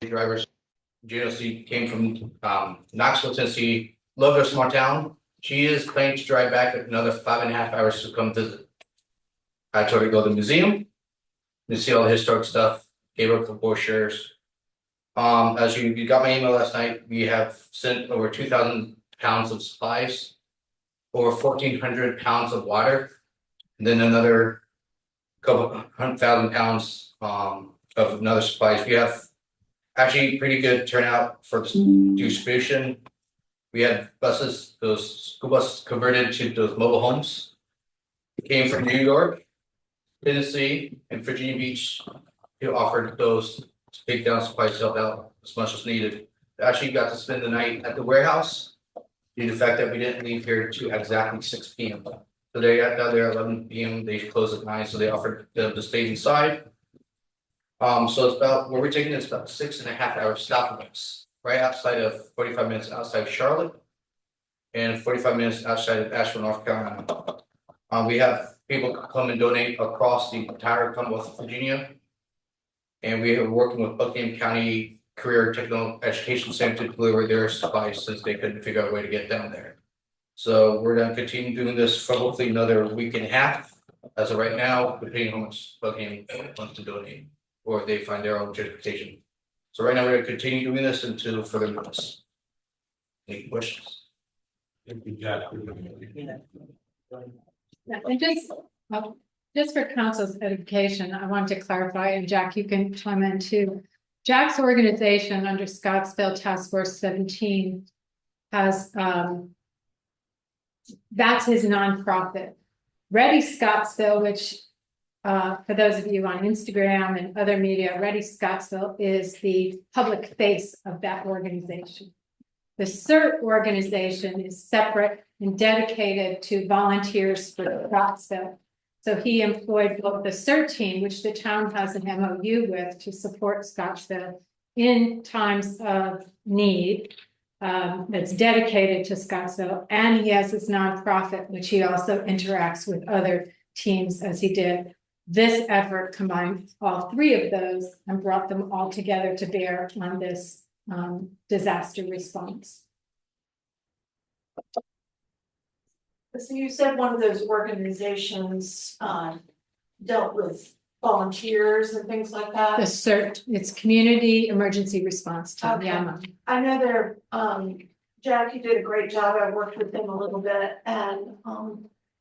drivers. GNOC came from Knoxville, Tennessee, love their small town. She is planning to drive back another 5.5 hours to come visit. I told her to go to the museum, to see all the historic stuff, gave her the brochures. As you got my email last night, we have sent over 2,000 pounds of supplies, over 1,400 pounds of water, and then another couple 100,000 pounds of another supplies. We have actually pretty good turnout for the distribution. We had buses, those school buses converted to those mobile homes. It came from New York, Tennessee, and Virginia Beach. Who offered those to take down supplies, help out as much as needed. Actually got to spend the night at the warehouse due to the fact that we didn't leave here to exactly 6 p.m. So they got down there at 11 p.m. They closed at 9, so they offered them to stay inside. So it's about where we're taking it's about 6.5 hours stop from us, right outside of 45 minutes outside of Charlotte, and 45 minutes outside of Asheville, North Carolina. We have people come and donate across the entire Commonwealth of Virginia, and we are working with Buckingham County Career Technical Education Center to deliver their supplies since they couldn't figure out a way to get down there. So we're going to continue doing this for hopefully another week and a half. As of right now, depending on how much Buckingham wants to donate, or if they find their own transportation. So right now, we're going to continue doing this until further notice. Any questions? Thank you, Jack. And just for council's education, I want to clarify, and Jack, you can chime in too. Jack's organization under Scottsville Task Force 17 has, that's his nonprofit. Ready Scottsville, which for those of you on Instagram and other media, Ready Scottsville is the public face of that organization. The CERT organization is separate and dedicated to volunteers for Scottsville. So he employed both the CERT team, which the town has an MOU with to support Scottsville in times of need, that's dedicated to Scottsville, and he has his nonprofit, which he also interacts with other teams as he did. This effort combined all three of those and brought them all together to bear on this disaster response. So you said one of those organizations dealt with volunteers and things like The that. CERT, it's Community Emergency Response Team. Okay. Yeah. I know they're, Jackie did a great job. I worked with him a little bit and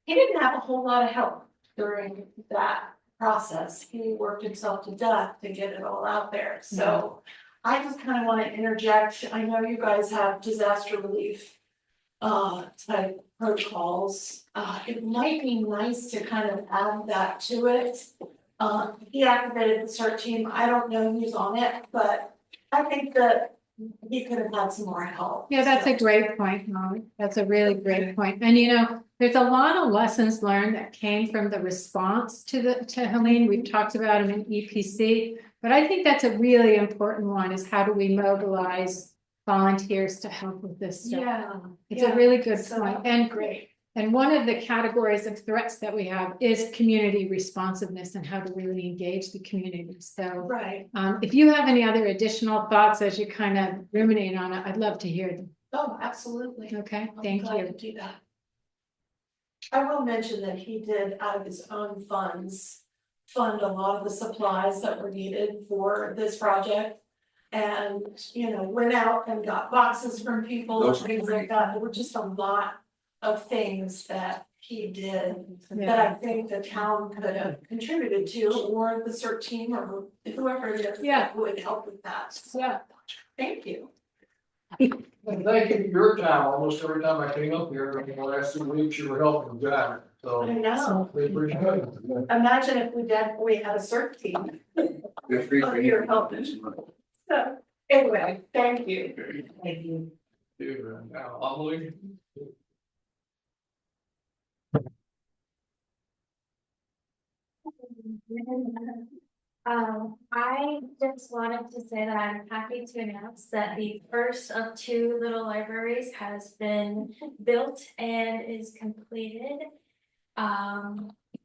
he didn't have a whole lot of help during that process. He worked himself to death to get it all out there. So I just kind of want to interject. I know you guys have disaster relief type protocols. It might be nice to kind of add that to it. He activated the CERT team. I don't know who's on it, but I think that he could have had some more help. Yeah, that's a great point, Molly. That's a really great point. And there's a lot of lessons learned that came from the response to Helene. We've talked about them in EPC, but I think that's a really important one is how do we mobilize volunteers to help with this stuff? Yeah. It's a really good So, point. And great. And one of the categories of threats that we have is community responsiveness and how to really engage the community. So Right. if you have any other additional thoughts as you kind of ruminate on it, I'd love to hear them. Oh, absolutely. Okay, I'm thank glad you. to do that. I will mention that he did out of his own funds fund a lot of the supplies that were needed for this project. And, went out and got boxes from people and things like that. There were just a lot of things that he did that I think the town could have contributed to, or the CERT team, or whoever it is that would help with that. Yeah. Thank you. And thank you for your time. Almost every time I came up here, in the last 2 weeks, you were helping Jack. I So know. we appreciate it. Imagine if we had a CERT team. Here helping. So, anyway, thank you. Thank you. Now, Emily. I just wanted to say that I'm happy to announce that the first of 2 little libraries has been built and is completed.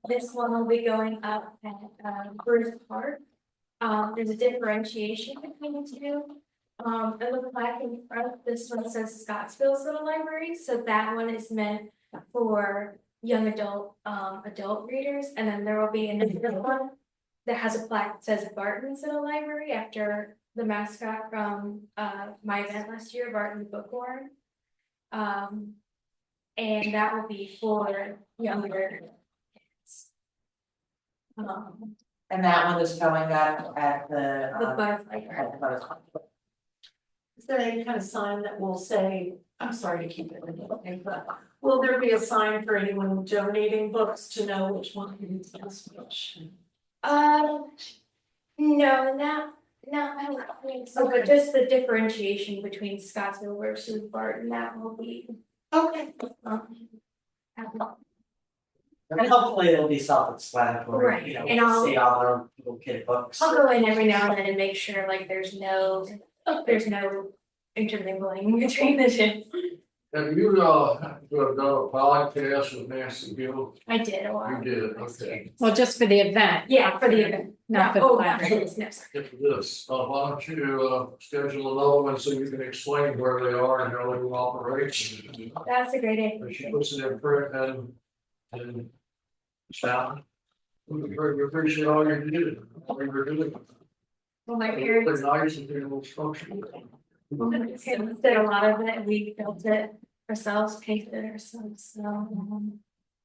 This one will be going up at Bruce Park. there's a differentiation between the two. And the plaque in front, this one says Scottsville's Little Library, so that one is meant for young adult readers, and then there will be another one that has a plaque that says Barton's Little Library after the mascot from my event last year, Barton Bookworm. And that will be for younger kids. And that one is going up at The the. butterfly At garden. the butterfly. Is there any kind of sign that will say, I'm sorry to keep it in, but will there be a sign for anyone donating books to know which one is best which? No, I don't think so, but just the differentiation between Scottsville versus Barton, that will be. Okay. Happening. And hopefully it'll be self-explanatory, Right, you know, and I'll- see all the little kid books. I'll go in every now and then and make sure like there's no intermingling between the two. Have you, done a podcast with Nancy Gill? I did a while. You did, okay. Well, just for the event, Yeah, for the event. not for the Oh, library. no, no, sorry. Get to this, why don't you, schedule another one so you can explain where they are and how they will operate? That's a great And she idea. puts it in print and sound. We appreciate all you did, all you were doing. Well, my It's parents, nice and people structured. did a lot of it, we built it ourselves, paid it ourselves, so.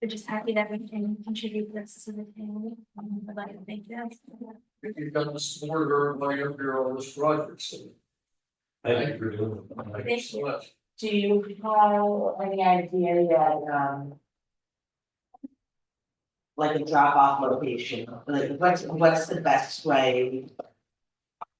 We're just happy that we can contribute this to the family. I'd like to thank you. You've got the support of everybody up here on this project, so. Thank you for doing it. Thank you so much. Do you have any idea yet, like a drop off location, like what's the best way?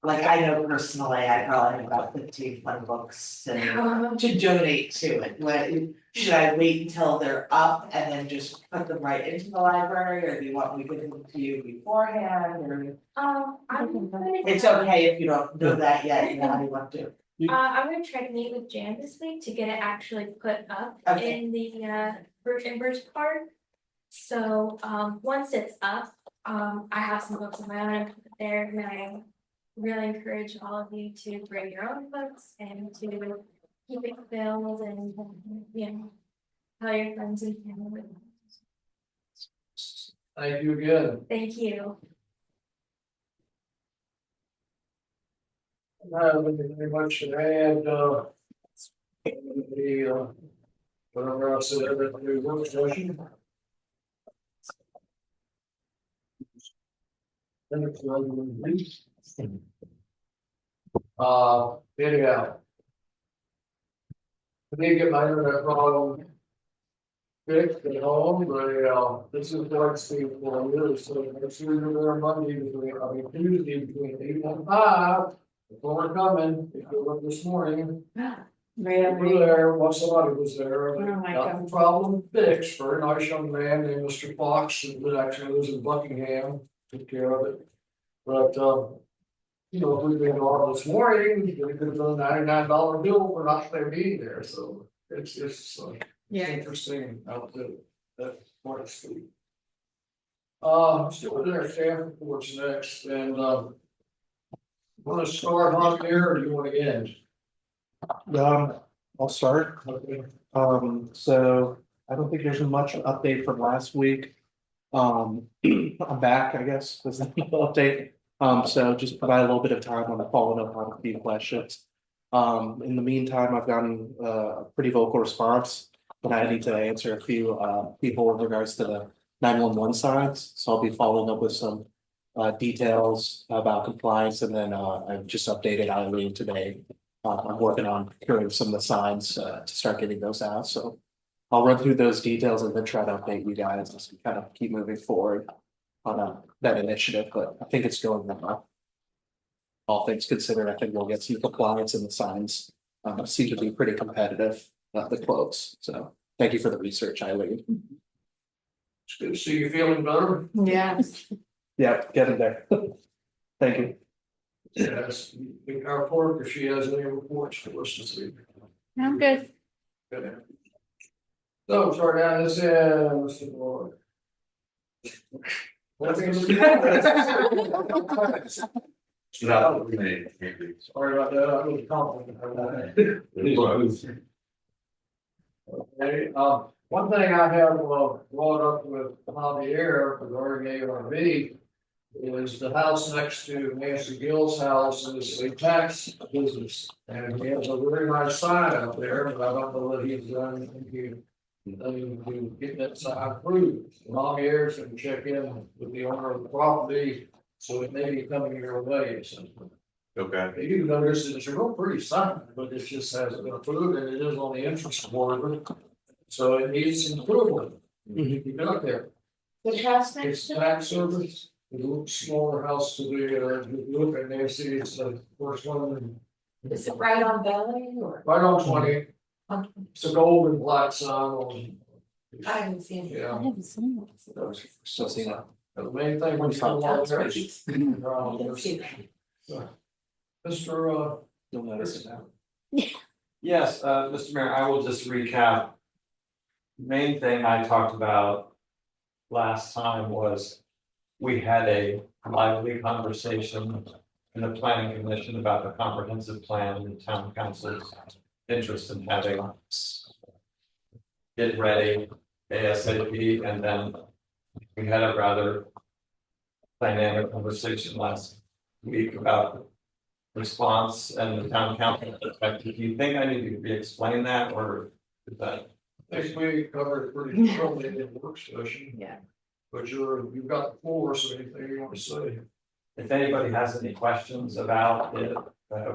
Like I know personally, I probably have about 15-20 books to donate to it, what, should I wait until they're up and then just put them right into the library, or do you want me to give them to you beforehand, or? It's okay if you don't know that yet, you know how you want to. I'm gonna try to meet with Jan this week to get it actually put up Okay. in the Birch Park. So once it's up, I have some books of my own I put it there, and I really encourage all of you to bring your own books and to keep it filled and, you know, tell your friends and family. Thank you again. Thank you. Very much to add, whatever else said, every work session. Anyhow. I did get my internet problem fixed at home, but, this is what it's been for years, so it's usually there Monday, Tuesday between 8 and 5. Before we're coming, if you look this morning, we were there, well, somebody was there, Oh my got God. the problem fixed, very nice young man named Mr. Fox, that actually lives in Buckingham, took care of it. But, you know, if we'd been on this morning, we could have done a $99 bill for not there being there, so it's interesting out there, that part of the street. Still with our staff reports next, and, want to start on there, or do you want to end? I'll start. Okay. So I don't think there's much update from last week. I'm back, I guess, was the update. So just provide a little bit of time on following up on a few questions. In the meantime, I've gotten a pretty vocal response, but I need to answer a few people in regards to the 911 signs. So I'll be following up with some details about compliance, and then I've just updated Eileen today. I'm working on procuring some of the signs to start getting those out, so I'll run through those details and then try to update you guys as we kind of keep moving forward on that initiative, but I think it's going well. All things considered, I think we'll get some compliance, and the signs seem to be pretty competitive, the quotes, so thank you for the research, Eileen. It's good to see you feeling better. Yes. Yeah, get in there. Thank you. Yes, our clerk, if she has any reports for us this week. I'm good. Good. So, start down this end, Mr. Lord. Sorry about that, I was confident. Okay, one thing I have brought up with Javier regarding ARV is the house next to Nancy Gill's house is a tax business. And he has a very nice sign out there, but I don't know what he's done to get that sign approved. Javier's going to check in with the owner of the property, so it may be coming your way, so. Okay. You notice it's a real pretty sign, but it just hasn't been approved and it is on the entrance border. So it needs some improvement. You get up there. The house It's tax service, it looks smaller house to the, look at there, see it's the first one. Is it right on Belly or? Right on 20, it's a gold and black sign on. I haven't seen it. Yeah. haven't seen that. Still seeing that. The main thing when you come out there. Mr. You'll notice it now. Yes, Mr. Mayor, I will just recap. Main thing I talked about last time was we had a lively conversation in the planning commission about the comprehensive plan and town council's interest in having it ready ASAP, and then we had a rather dynamic conversation last week about response and the town council perspective. Do you think I need to re-explain that, or is that? I think we covered it pretty thoroughly in the work session. Yeah. But you've got the floor, so anything you want to say? If anybody has any questions about it,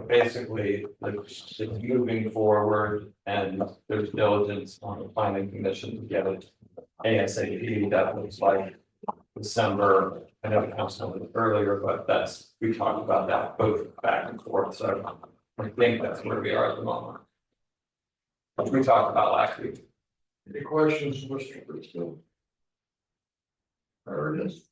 basically, it's moving forward and there's diligence on the planning commission to get it ASAP. That looks like December. I know the council was earlier, but we talked about that both back and forth, so I think that's where we are at the moment. Which we talked about last week. Any questions, Mr. Briscoe? There it is.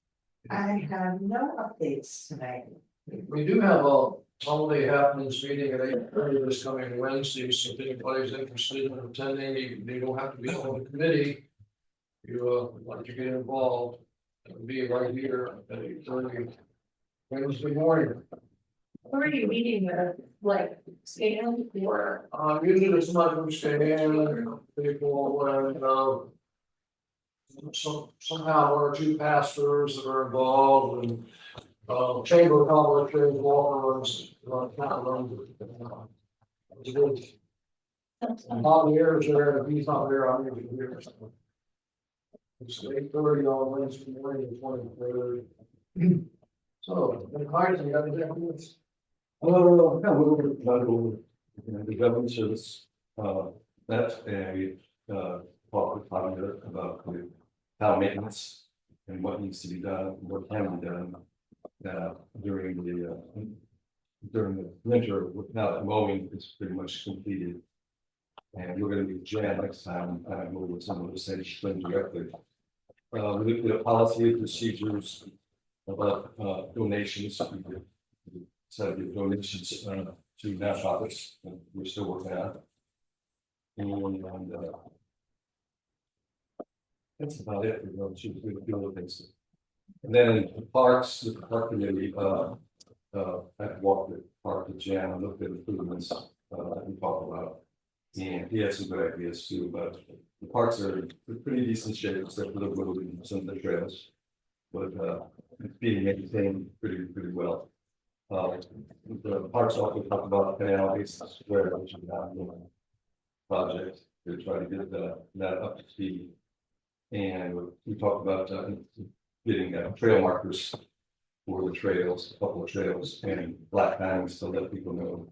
I have no updates tonight. We do have a holiday happenings meeting at 8:30 this coming Wednesday, so if anybody's interested in attending, you don't have to be on the committee. You would like to get involved, it will be right here at 8:30 Wednesday morning. Who are you meeting with, like, Stan or? Usually it's not going to stay in, people, and, somehow one or two pastors that are involved and, chamber of commerce, walkers, kind of. It's good. Javier is there, if he's not there, I'm gonna be here. It's 8:30 on Wednesday morning, the 23rd. So, the cards, you got the documents? The government service, that and we, talked with Javier about the town maintenance and what needs to be done, what can be done. During the winter, with now that mowing is pretty much completed. And we're gonna be Jan next time, and we'll with some of the same things directly. We looked at policy and procedures about donations. We set up donations to Nash Office, and we're still working on it. And that's about it. We're going to do other things. And then the parks, the park committee, I walked the park with Jan and looked at improvements that we talked about. And he had some good ideas too, but the parks are in pretty decent shape, except for the road and some of the trails. But it's being maintained pretty well. The parks also talk about Canal East Square, which is now doing project to try to get that up to speed. And we talked about getting trail markers for the trails, a couple of trails, and black lines to let people know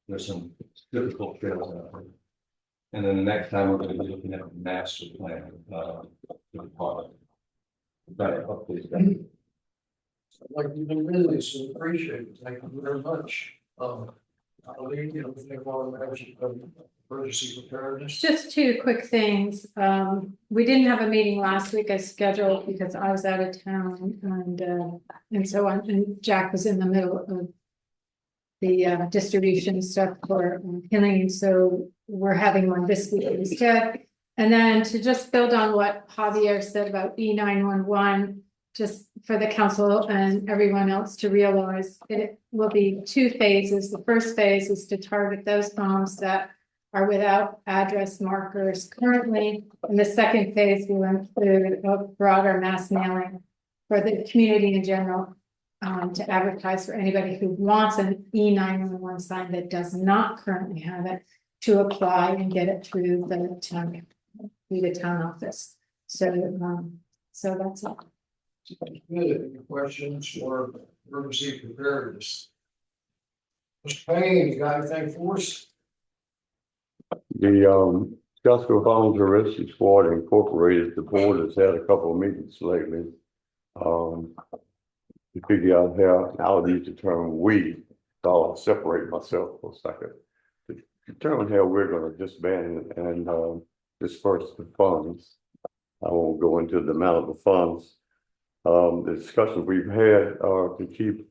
there's some difficult trails out there. And then the next time we're going to be looking at the master plan for the park. Better update that. Like you've been really, so appreciate it, thank you very much. I believe, you know, think about emergency preparedness. Just two quick things. We didn't have a meeting last week as scheduled because I was out of town and so on, and Jack was in the middle of the distribution stuff for Killeen, so we're having one this week instead. And then to just build on what Javier said about E911, just for the council and everyone else to realize, it will be 2 phases. The first phase is to target those homes that are without address markers currently. And the second phase will include a broader mass mailing for the community in general, to advertise for anybody who wants an E911 sign that does not currently have it, to apply and get it through the town office. So that's it. Good, any questions or emergency preparedness? Mr. Payne, you got anything for us? The Scottsville Volunteer Rescue Squad Incorporated, the board has had a couple of meetings lately. To figure out how, I'll use the term we, so I'll separate myself for a second. To determine how we're gonna disband and disperse the funds. I won't go into the amount of the funds. The discussions we've had are to keep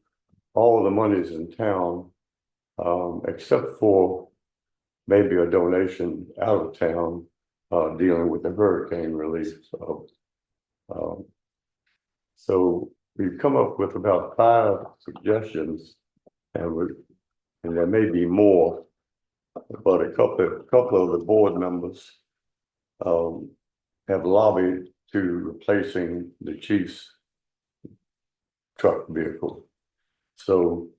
all the monies in town, except for maybe a donation out of town, dealing with the hurricane relief. So we've come up with about 5 suggestions, and there may be more, but a couple of the board members have lobbied to replacing the chief's truck vehicle. So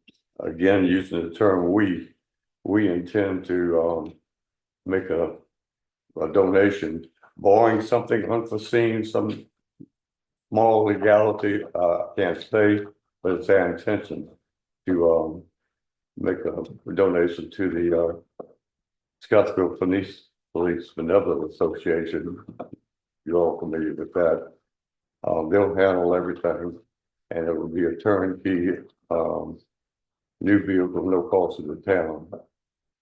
again, using the term we intend to make a donation, barring something unforeseen, some small legality, can't say, but it's our intention to make a donation to the Scottsville Police Benevolent Association. You're all familiar with that. They'll handle everything, and it will be a turnkey new vehicle, no cost to the town.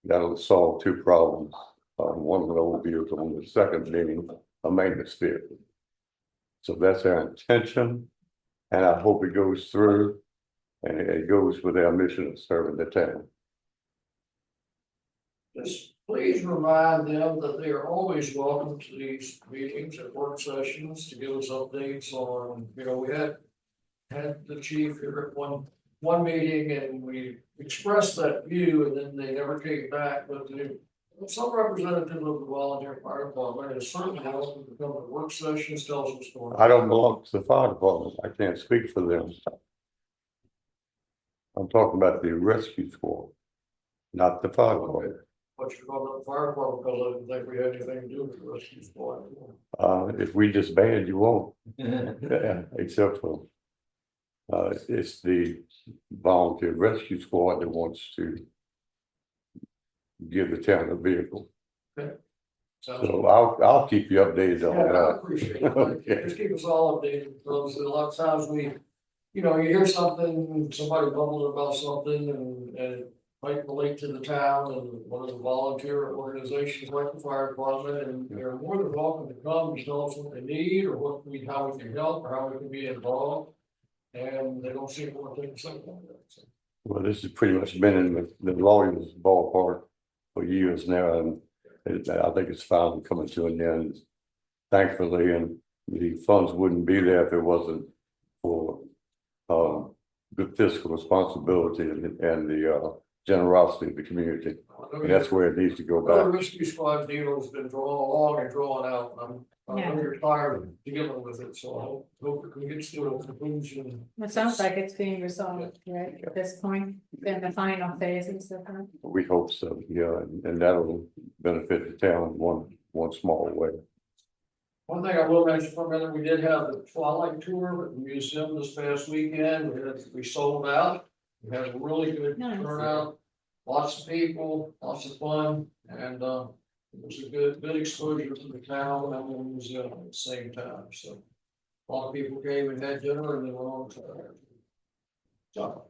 That'll solve 2 problems. One of an old vehicle, and the second being a maintenance vehicle. So that's our intention, and I hope it goes through, and it goes with our mission of serving the town. Just please remind them that they are always welcome to these meetings and work sessions to give us updates on, we had the chief here at one meeting, and we expressed that view, and then they never came back, but some representative of the volunteer fire department is certainly welcome to come to work sessions, tell us what's going on. I don't belong to the fire department. I can't speak for them. I'm talking about the rescue squad, not the fire department. But you're talking about the fire department, because I didn't think we had anything to do with the rescue squad. If we disband, you won't. Yeah, except for it's the volunteer rescue squad that wants to give the town a vehicle. So I'll keep you updated on Yeah, I that. appreciate it. Okay. Just keep us all updated, because a lot of times you hear something, somebody bubbles about something, and it might relate to the town and one of the volunteer organizations like the fire department, and they're more than welcome to come and tell us what they need, or how we can help, or how we can be involved. And they don't seem to want to take something like that. So. Well, this has pretty much been in the lawyer's ballpark for years now, and I think it's finally coming to an end, thankfully, and the funds wouldn't be there if it wasn't for good fiscal responsibility and the generosity of the community. And that's where it needs to go The back. rescue squad deal has been drawn along and drawn out. I'm very tired of dealing with it, so I hope we can get to a conclusion. It sounds like it's being resolved, right, at this point, in the final phases of it. We hope so, yeah, and that'll benefit the town in one small way. One thing I will mention for a minute, we did have the Twilight Tour at the museum this past weekend. We sold out. We had a really good Nice. turnout, lots of people, lots of fun, and it was a good exposure to the town and the museum at the same time. So a lot of people came and had dinner, and they went on to so.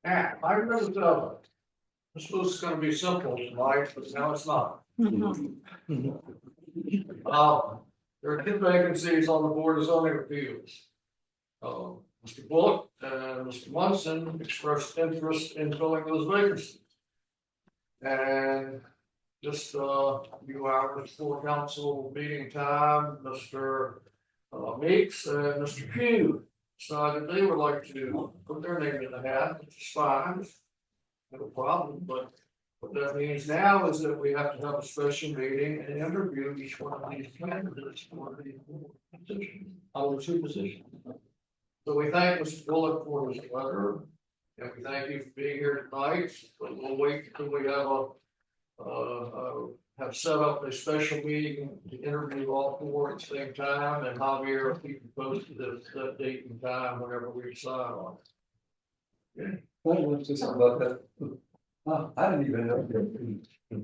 I remember this was going to be simple tonight, but now it's not. There are 2 vacancies on the Board of Zoning Appeals. Mr. Bullock and Mr. Munson expressed interest in filling those vacancies. And just a few hours before council meeting time, Mr. Meeks and Mr. Pugh decided they would like to put their name in the hat, which is fine. No problem, but what that means now is that we have to have a special meeting and interview each one of these candidates for the position, our two positions. So we thank Mr. Bullock for his letter, and we thank you for being here tonight, but we'll wait until we have set up a special meeting to interview all four at the same time, and Javier, if you can post that date and time whenever we decide on it. I want to say something about that. I didn't even know,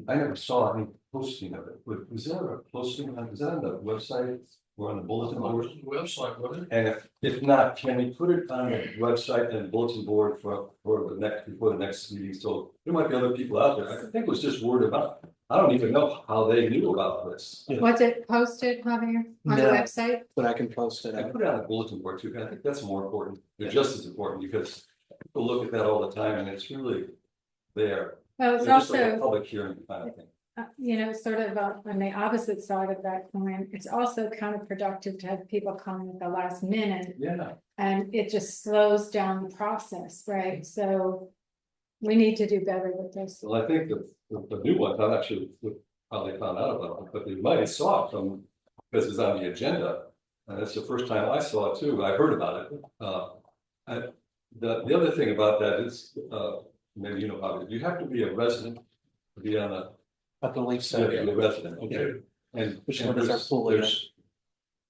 I never saw any posting of it, was there a posting, is that on the website or on the bulletin board? Website, wasn't it? And if not, can we put it on the website and bulletin board for the next, before the next meeting, so there might be other people out there, I think it was just word of mouth. I don't even know how they knew about this. Was it posted, Javier, on the No. website? But I can post it. I put it on the bulletin board too, and I think that's more important, they're just as important, because people look at that all the time, and it's really there. Well, it's They're just like a also, public hearing kind of thing. you know, sort of on the opposite side of that coin, it's also counterproductive to have people come at the last minute. Yeah. And it just slows down the process, right? So we need to do better with this. Well, I think the new one, I'm not sure how they found out about it, but they might have saw it from, because it's on the agenda. And that's the first time I saw it too, I heard about it. The other thing about that is, maybe you know how, you have to be a resident to be on a, I believe yeah, so. be a resident, okay? And Which and one is our there's- pool there's-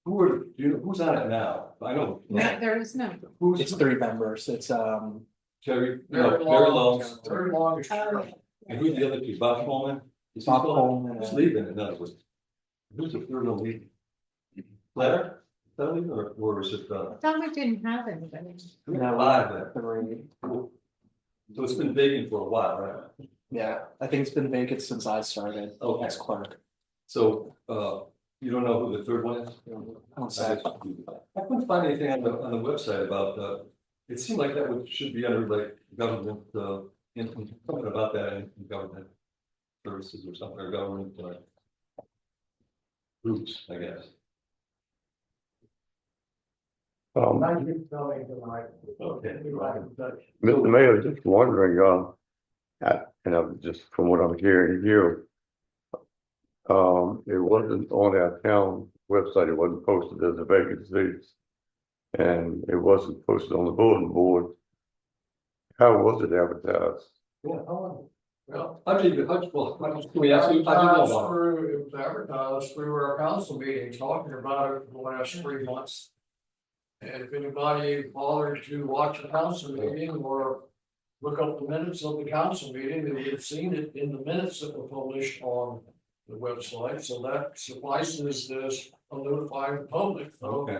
Who are, do you know, who's on it now? I know. No, there is no. Who's It's 3 members. It's Terry, Very Very long, Long, very long. and who's the other two, Bob Coleman? Is he Bob still- Coleman, Who's leaving, in other words? Who's the third one leaving? Blair? Is that leaving, or is it, I thought we didn't have anybody. No, five there? 3. So it's been vacant for a while, right? Yeah, I think it's been vacant since I started Okay. as clerk. So, you don't know who the third one is? One sec. I couldn't find anything on the website about, it seemed like that should be under like government, something about that in government services or something, or government, groups, I guess. Thank you for coming tonight. Okay. Mr. Mayor, just wondering, just from what I'm hearing here. It wasn't on our town website, it wasn't posted as a vacancy. And it wasn't posted on the bulletin board. How was it advertised? Yeah, how, Well, how did you, well, can we ask you, how do you know about it? It was advertised through our council meetings, talking about it for the last 3 months. And if anybody bothered to watch a council meeting or look up the minutes of the council meeting, they would have seen it in the minutes that were published on the website, so that suffices as a notifying the public. So Okay,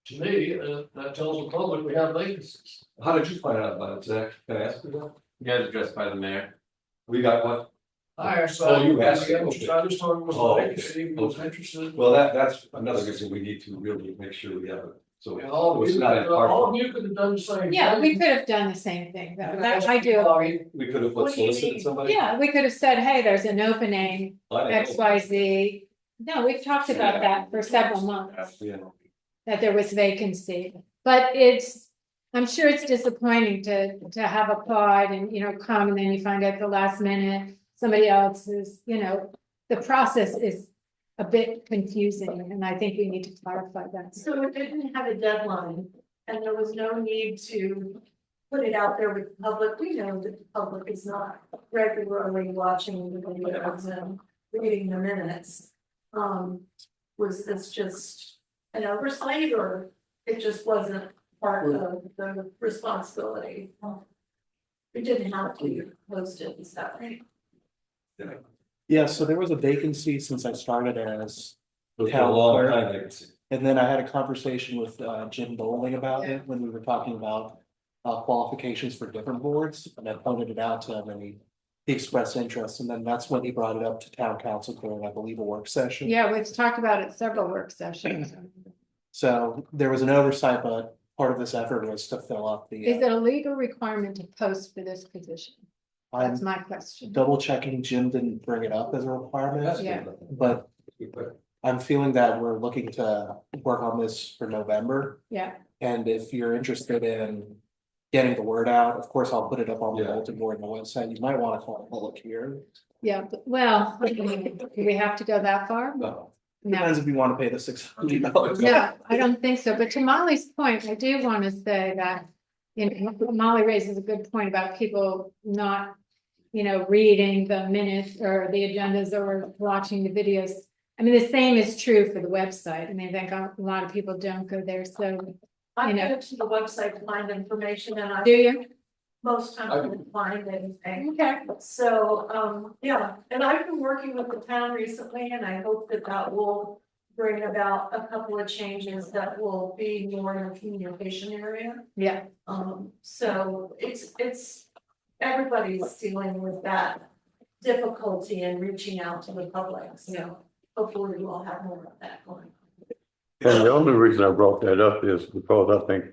to me, that tells the public we have vacancies. how did you find out about it, Zach? Can I ask you that? You guys addressed by the mayor. We got what? I asked Oh, you that, asked, okay. I just told him was Oh, a okay. vacancy, he was interested. Well, that's another reason we need to really make sure we have it, so And all of it's you, not all of impartial. you could have done the same. Yeah, we thing. could have done the same thing, though. That, I do agree. We could have What do you solicited mean? somebody. Yeah, we could have said, hey, there's an opening, I X, know. Y, Z. No, we've talked about that for several months, Yeah. that there was vacancy. But I'm sure it's disappointing to have applied and, you know, come and then you find out at the last minute, somebody else is, you know, the process is a bit confusing, and I think we need to clarify that. So it didn't have a deadline, and there was no need to put it out there with the public. We know that the public is not regularly watching the videos and reading the minutes. Was this just an oversight, or it just wasn't part of the responsibility? We didn't have to post it and stuff, right? Yeah, so there was a vacancy since I started as, It's been a long Clerk. time, I can see. and then I had a conversation with Jim Bowling about it when we were talking about qualifications for different boards, and I pointed it out to him, and he expressed interest, and then that's when he brought it up to town council during, I believe, a work session. Yeah, we've talked about it several work sessions. So there was an oversight, but part of this effort was to fill up the. Is it a legal requirement to post for this position? That's I'm my question. double checking, Jim didn't bring it up as a requirement, That's Yeah. good. but Good question. I'm feeling that we're looking to work on this for November. Yeah, And if you're interested in getting the word out, of course, I'll put it up on the Yeah. bulletin board and the website. You might want to call a public hearing. yeah, well, I mean, do we have to go that far? No, No. Depends if you want to pay the $600. No, I don't think so, but to Molly's point, I do want to say that, Molly raises a good point about people not, reading the minutes or the agendas or watching the videos. I mean, the same is true for the website. I mean, I think a lot of people don't go there, so, I You know. go to the website to find information and do you? most times I don't find anything. Okay, So, yeah, and I've been working with the town recently and I hope that that will bring about a couple of changes that will be more in the communication area. yeah, So it's, everybody's dealing with that difficulty in reaching out to the public, so hopefully we'll have more of that going. And the only reason I brought that up is because I think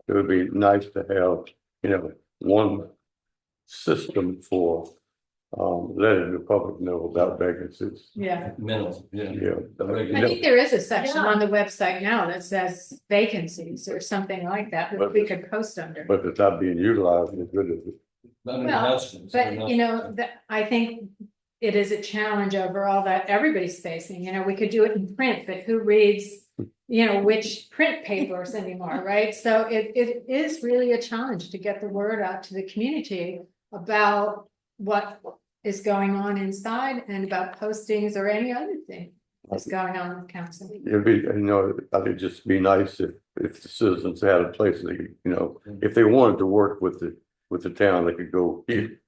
it would be nice to have, one system for letting the public know about vacancies. yeah. minimum, yeah. Yeah. I think there is a section on the website now that says vacancies or something like that, that we could post under. But it's not being utilized as good as it. Not an Well, announcement, it's But, an that, I think it is a challenge overall that everybody's facing, we could do it in print, but who reads, which print papers anymore, right? So it is really a challenge to get the word out to the community about what is going on inside and about postings or any other thing that's going on in council. It'd be, I think just be nice if the citizens had a place they, if they wanted to work with the town, they could go here.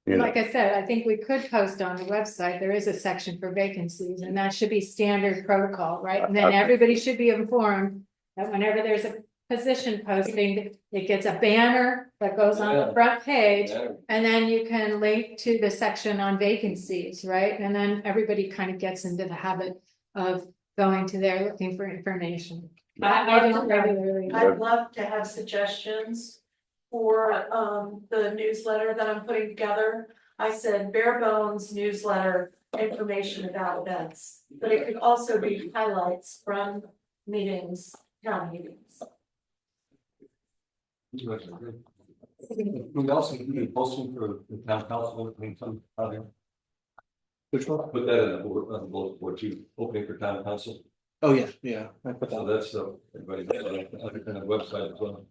Like I said, I think we could post on the website, there is a section for vacancies, and that should be standard protocol, right? And then everybody should be informed that whenever there's a position posting, it gets a banner that goes on the front page, and then you can link to the section on vacancies, right? And then everybody kind of gets into the habit of going to there looking for information. I don't regularly. I'd love to have suggestions for the newsletter that I'm putting together. I said bare bones newsletter, information about events, but it could also be highlights from meetings, town meetings. We also do posting for the town council, Which one? put that in the board, on the bulletin board too, opening for town council. Oh, yeah. I put So that. that's, everybody, on the website as well.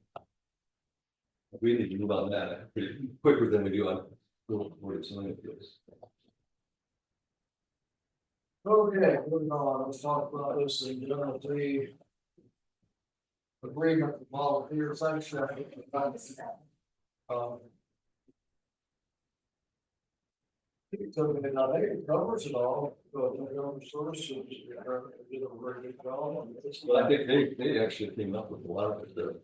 We need to move on that pretty quicker than we do on Google Words and other fields. Okay, moving on, let's talk about this, the agreement with volunteer section. So, I think it covers it all, but the government services, did a very good job on this. Well, I think they actually came up with a lot of the,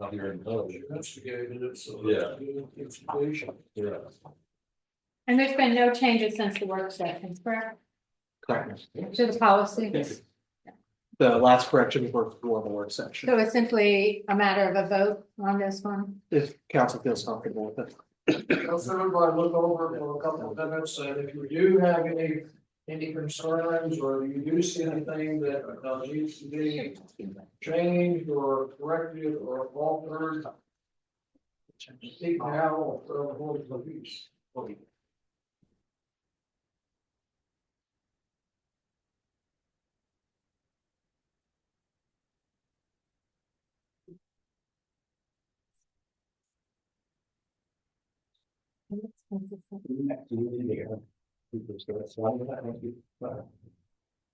out here in college. Investigated it, so. Yeah. It's investigation. Yeah. And there's been no changes since the work session, correct? Correct. To the policy. The last correction were for the work section, So it's simply a matter of a vote on this one. if council feels comfortable with it. So everybody look over it for a couple of minutes, and if you do have any concerns, or you do see anything that needs to be changed or corrected or altered, speak now or hold the peace.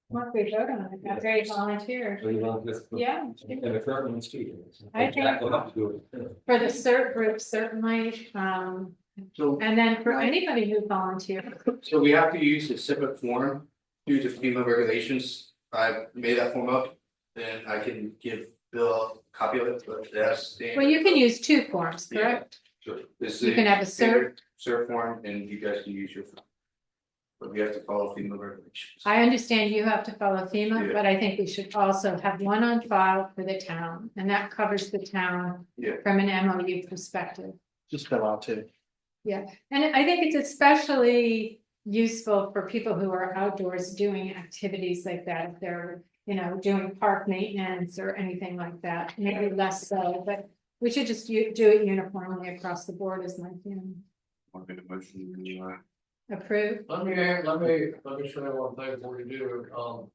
What we vote on, it got very volunteer. Yeah. And the current ones too. I think- Jack will have to do it. For the CERT group, certainly, So, and then for anybody who volunteers. so we have to use a separate form due to FEMA regulations. I made that form up, then I can give Bill a copy of it, but that's. Well, you can use two forms, correct? So this You is can have a CERT, standard CERT form and you guys can use your. But we have to follow FEMA regulations. I understand you have to follow FEMA, Yeah. but I think we should also have one on file for the town, and that covers the town. Yeah. From an MOU perspective. Just fill out too. Yeah, and I think it's especially useful for people who are outdoors doing activities like that, if they're, doing park maintenance or anything like that, maybe less so, but we should just do it uniformly across the board is my feeling. Want to make a motion? Approve? Let me say one thing before you do,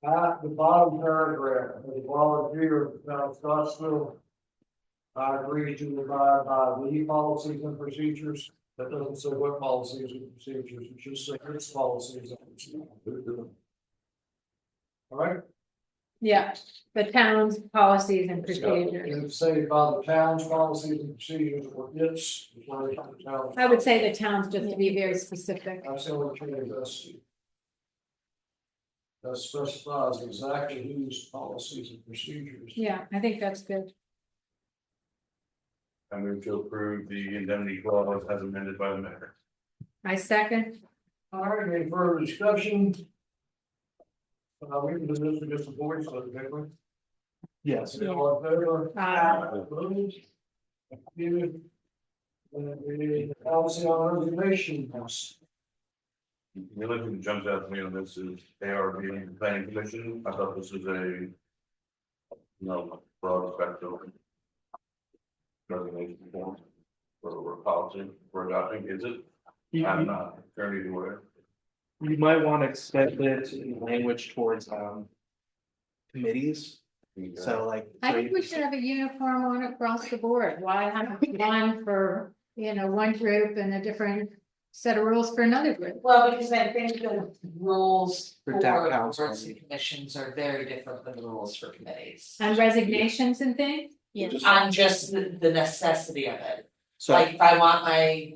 at the bottom paragraph, the volunteer, Scottsville. I agree to abide by the policies and procedures, that doesn't say what policies and procedures, it just says its policies and procedures. All right? Yeah, the town's policies and procedures. And say by the town's policies and procedures, or its, I would say the town's just to be very specific. I say what you best. That specifies exactly whose policies and procedures. Yeah, I think that's good. I move to approve the indemnity clause as amended by the mayor. I second. All right, any further discussion? We can do this with just a voice, so different. Yes. All in favor? Opposed? You. The policy on reservations. The only thing that jumps out to me on this is ARB planning commission. I thought this was a. Broad spectrum. Resignation form. Or policy we're adopting, is it? I'm not fairly aware. You might want to extend it in language towards committees, so like. I think we should have a uniform one across the board. Why have one for, one group and a different set of rules for another group? Well, because I think the rules For for town council. boards and commissions are very different than the rules for committees. And resignations and things? On just the necessity of it, So, like if I want my.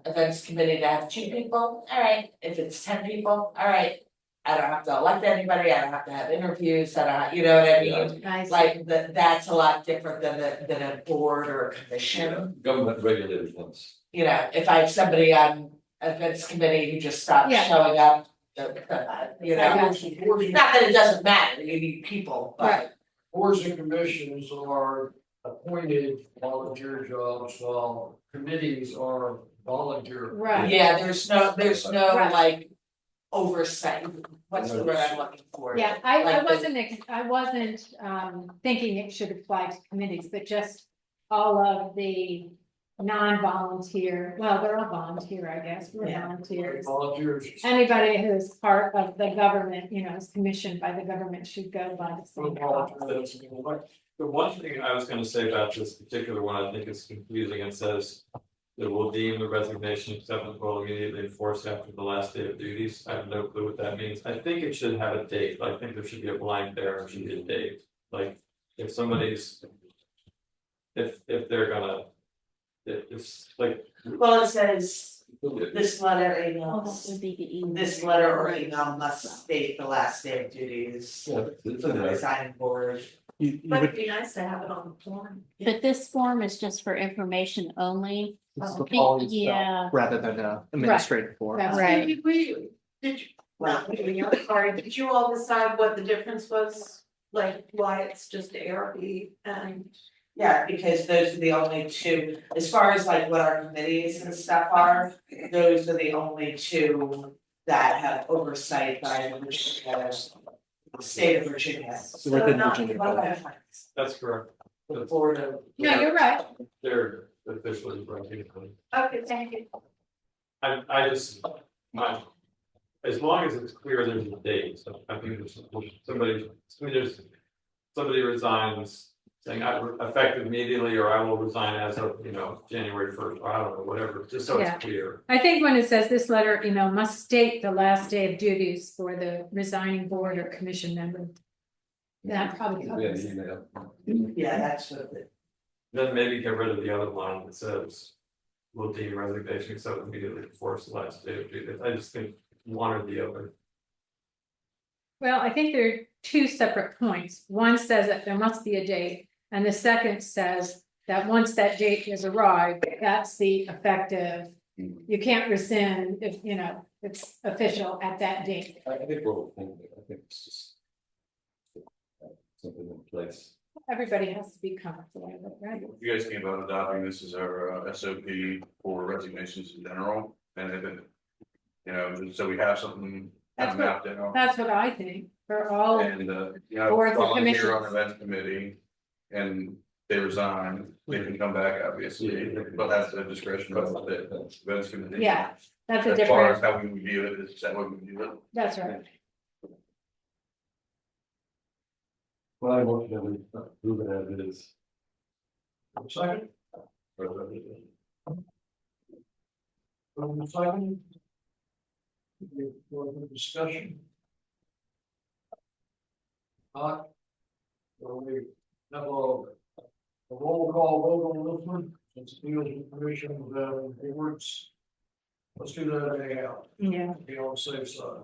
Events committee to have 2 people, all right, if it's 10 people, all right. I don't have to elect anybody, I don't have to have interviews, I don't, you know what I mean? I see. Like, that's a lot different than a board or a commission. Government regulated ones. If I have somebody on events committee who just stops Yeah. showing up. I got you. Not that it doesn't matter, you need people, Right. but Boards and commissions are appointed volunteer jobs, while committees are volunteer. Right. yeah, there's no Right. like oversight, what's the word I'm looking for? Yeah, I Like wasn't thinking it should apply to committees, but just all of the non-volunteer, well, they're all volunteer, I guess, we're Yeah. volunteers. Volunteers. Anybody who's part of the government, is commissioned by the government should go by the same process. The one thing I was gonna say about this particular one, I think is confusing, it says. That will deem the resignation acceptable immediately enforced after the last day of duties, I have no clue what that means, I think it should have a date, I think there should be a blank there, it should be a date, like, if somebody's. If they're gonna. It's like, Well, it says, this letter Oh, email, that would be the email. this letter or email must state the last day of duties. For the resigning board. you But would, it'd be nice to have it on the form. But this form is just for information only. it's the think- policy itself, yeah. rather than administrative form. That's Right. Did you, I'm sorry, did you all decide what the difference was? Like why it's just ARB and Yeah, because those are the only 2, as far as like what our committees and stuff are, those are the only 2 that have oversight by the state of Virginia. So within not- Virginia. that's correct, The board of. No, you're right. they're officially regulated. okay, thank you. I just, as long as it's clear there's a date, so I think there's somebody resigns. Saying I effective immediately, or I will resign as of, January 1st, or I don't know, whatever, just so Yeah. it's clear. I think when it says this letter, must state the last day of duties for the resigning board or commission member. That probably covers it. Yeah, that's what the. Then maybe get rid of the other line that says. Will deem resignation accepted immediately before the last day of duty, I just think one or the other. Well, I think there are 2 separate points. One says that there must be a date, and the second says that once that date is arrived, that's the effective. You can't rescind if, it's official at that date. I think we're, I think it's just. Something in place. everybody has to be comfortable with it, right? You guys came about adopting this as our SOP for resignations in general, and if it. You know, so we have something kind That's of what- mapped out. That's what I think, for all, And, you know, boards and volunteer on commissions. events committee, and they resign, they can come back, obviously, but that's the discretion of the events committee. Yeah, that's a As far as different, how we view it, is that what we view it? that's right. Well, I want to approve it as it is. Second, second. Any further discussion? Not. So we have a roll call vote on this one, since it deals with permission of the boards. Let's do that anyhow, Yeah, be on the safe side.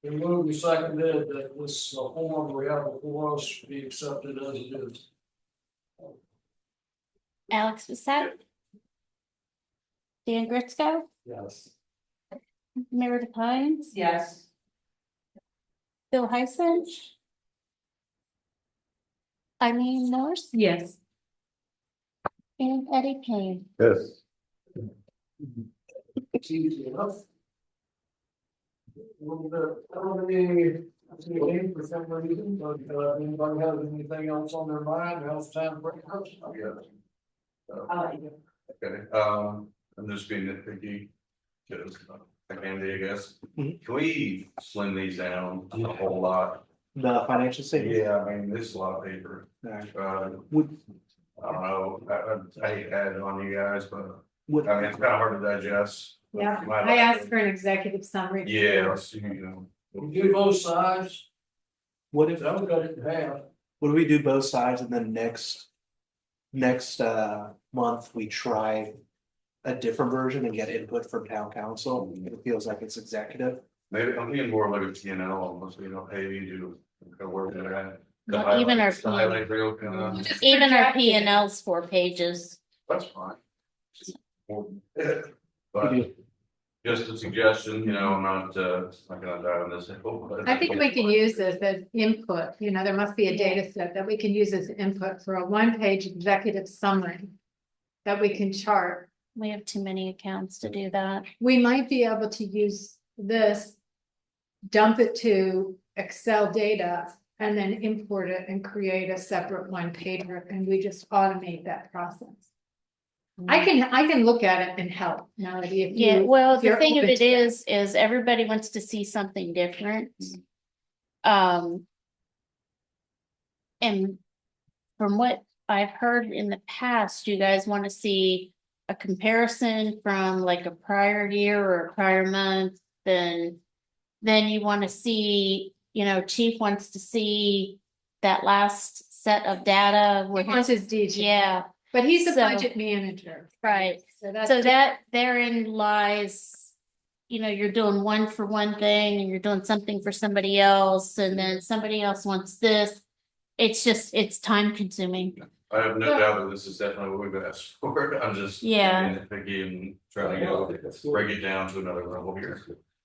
We moved and seconded that this form we have before us be accepted as it is. Alex Bissett. Dan Gritsko, Yes. Meredith Hines, Yes. Bill Heisen. Eileen Morse yes. and Eddie Payne. Yes, It's easy enough. Well, I don't have any for some reason, but anybody have anything else on their mind, now's the time to bring it up. Okay, I'm just being nitpicky. Because I can be, I guess. Mhm. Can we slim these down a whole lot? The financial statement. Yeah, I mean, this is a lot of paper. Alright. Would. I don't know, I hate adding on you guys, but Would, I mean, it's kind of hard to digest. Yeah, Might I like asked for an executive summary. Yeah, let's see, you know. We do both sides, what if, I've got it in half. what if we do both sides and then next month, we try a different version and get input from town council? It feels like it's executive. Maybe I'm thinking more like a P and L, almost, you know, hey, you do, where they're at. The Well, even our highlights, the highlight reel, kind of, Even our P and L's 4 pages. that's fine. We But do. just a suggestion, you know, I'm not gonna dive on this. But I think we can use this as input, you know, there must be a data set that we can use as input for a one-page executive summary. That we can chart. We have too many accounts to do that. We might be able to use this. Dump it to Excel data and then import it and create a separate one pager, and we just automate that process. I can look at it and help, Melody, if Yeah, you, well, if the you're thing of open it to it. is everybody wants to see something different. And from what I've heard in the past, you guys want to see a comparison from like a prior year or a prior month, then you want to see, you know, Chief wants to see that last set of data. He wants his detail, Yeah, but he's a So- budget manager. right. So that's. So that therein lies, you know, you're doing one for one thing and you're doing something for somebody else, and then somebody else wants this. It's time consuming. I have no doubt that this is definitely what we've asked for. I'm just. Yeah. being nitpicky and trying to go break it down to another level here.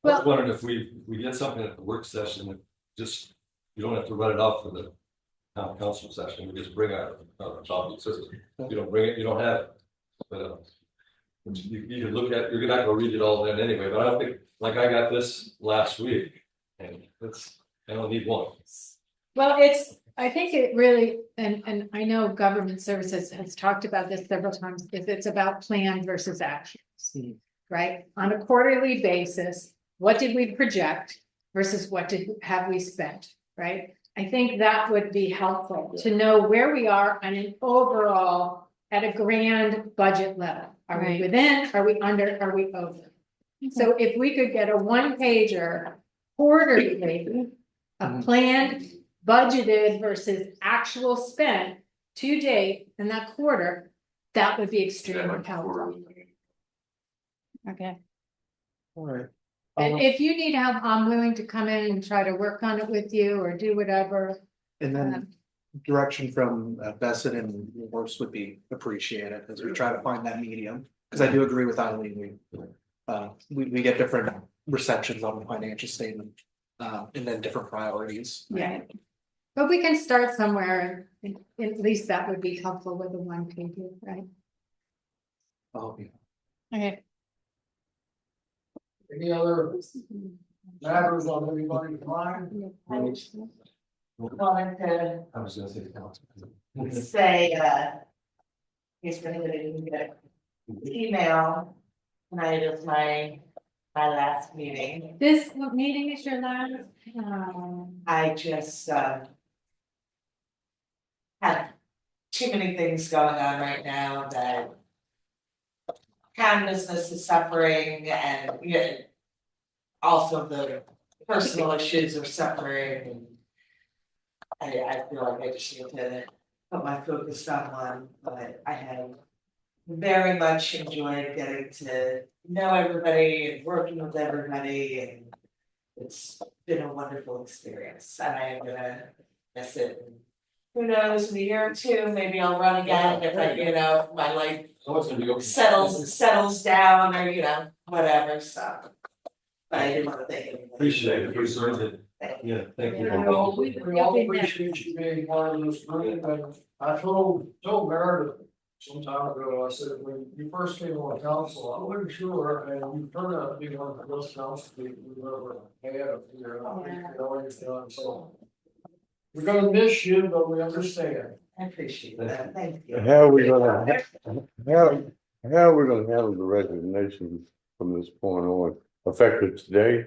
I was wondering if we get something at the work session, that just, you don't have to run it off for the town council session, we just bring out a copy, so you don't bring it, you don't have it. But you can look at, you're not gonna read it all then anyway, but I don't think, like I got this last week, and I don't need one. Well, I think it really, and I know government services has talked about this several times, is it's about plan versus actions. Mhm. Right, on a quarterly basis, what did we project versus what have we spent, right? I think that would be helpful to know where we are on an overall, at a grand budget level. Are we Right. within, are we under, are we over? So if we could get a one pager quarterly, a Mhm. planned, budgeted versus actual spent to date in that quarter, that would be extremely helpful. Okay. All right. And if you need help, I'm willing to come in and try to work on it with you or do whatever. And then direction from Bassett and Morse would be appreciated as we try to find that medium. Because I do agree with Eileen, we get different receptions on the financial statement. And then different priorities. Yeah. But we can start somewhere, and at least that would be helpful with the one page, right? Oh, yeah. Okay, Any other matters on anybody's mind? Wanted to I was gonna say council. say, here's for anybody who can get email. Tonight is my last meeting. This meeting is your last, I just, have too many things going on right now that town business is suffering and, also the personal issues are suffering and I feel like I just need to put my focus on one, but I have very much enjoyed getting to know everybody and working with everybody and it's been a wonderful experience and I am gonna miss it. Who knows, in a year or two, maybe I'll run again if I, my life So it's gonna be open. settles down or, whatever, so. But I didn't wanna thank everybody. Appreciate it, appreciate it. Yeah, thank you. We all appreciate you being part of this group, and I told Meredith some time ago, I said, when you first came on council, I wasn't sure, and you turned out to be one of the best council people we've ever had up here, I think you always done, so. We're gonna miss you, but we understand. I appreciate that, thank you. How are we gonna, how are we gonna handle the resignations from this point on, effective today?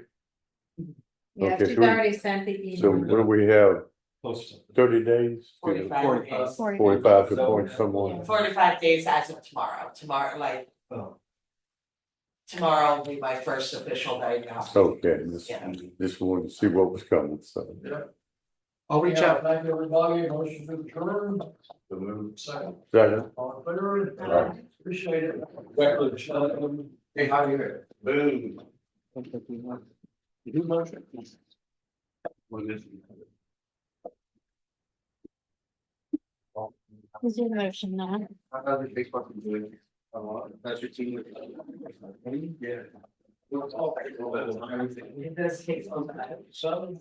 yeah, Okay, she's so we- already sent the So email. what do we have, Close to. 30 days? 45 days. 45 to appoint someone, 45 days as of tomorrow, Oh, tomorrow will be my first official diagnosis. okay, Yeah. just wanted to see what was coming, so. I'll reach Yeah, out. thank everybody, motion to adjourn, the move. second, Second. all in favor? Right. Appreciate it. Hey, how you doing? Boom. You do motion? What is it? is your motion now? I thought it was Facebook was doing. That's your team. Yeah. In this case, okay, so.